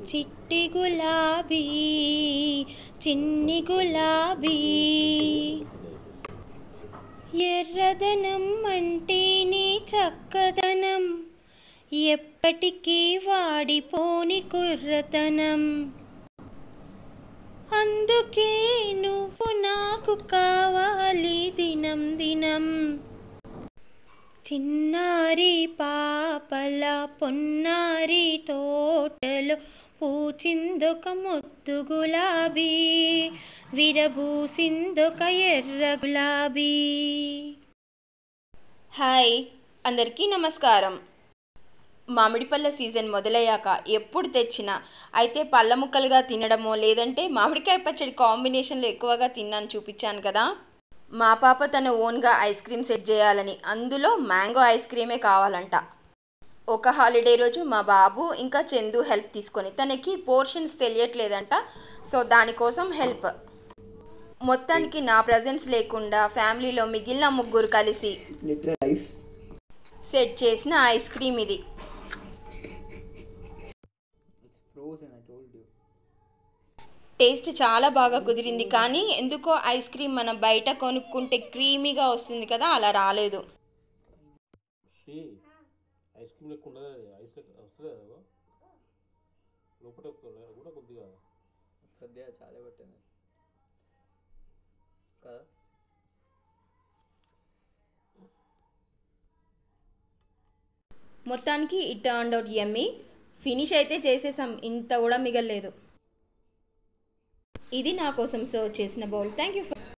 చిట్టి గులాబీ చిన్ని గులాబీ ఎర్రదనం అంటే నీ చక్కదనం ఎప్పటికీ వాడిపోని కుర్రతనం అందుకే నువ్వు నాకు కావాలి దినం దినం చిన్నారి పాపల పొన్నారి తోటలో పూచిందొక ముద్దు గులాబీ విరబూసిందొక ఎర్ర గులాబీ. హాయ్, అందరికీ నమస్కారం. మామిడి పళ్ళ సీజన్ మొదలయ్యాక ఎప్పుడు తెచ్చినా అయితే పళ్ళ ముక్కలుగా తినడమో లేదంటే మామిడికాయ పచ్చడి కాంబినేషన్లో ఎక్కువగా తిన్నాను చూపించాను కదా. మా పాప తన ఓన్గా ఐస్ క్రీమ్ సెట్ చేయాలని, అందులో మ్యాంగో ఐస్ క్రీమే కావాలంట. ఒక హాలిడే రోజు మా బాబు ఇంకా చందు హెల్ప్ తీసుకొని, తనకి పోర్షన్స్ తెలియట్లేదంట, సో దానికోసం హెల్ప్. మొత్తానికి నా ప్రజెన్స్ లేకుండా ఫ్యామిలీలో మిగిలిన ముగ్గురు కలిసి సెట్ చేసిన ఐస్ క్రీమ్ ఇది. టేస్ట్ చాలా బాగా కుదిరింది, కానీ ఎందుకో ఐస్ క్రీమ్ మనం బయట కొనుక్కుంటే క్రీమీగా వస్తుంది కదా, అలా రాలేదు. మొత్తానికి it turned out yummy. Finish అయితే చేసేసాం, ఇంత కూడా మిగలలేదు. ఇది నా కోసం సర్వ్ చేసిన బౌల్. Thank you.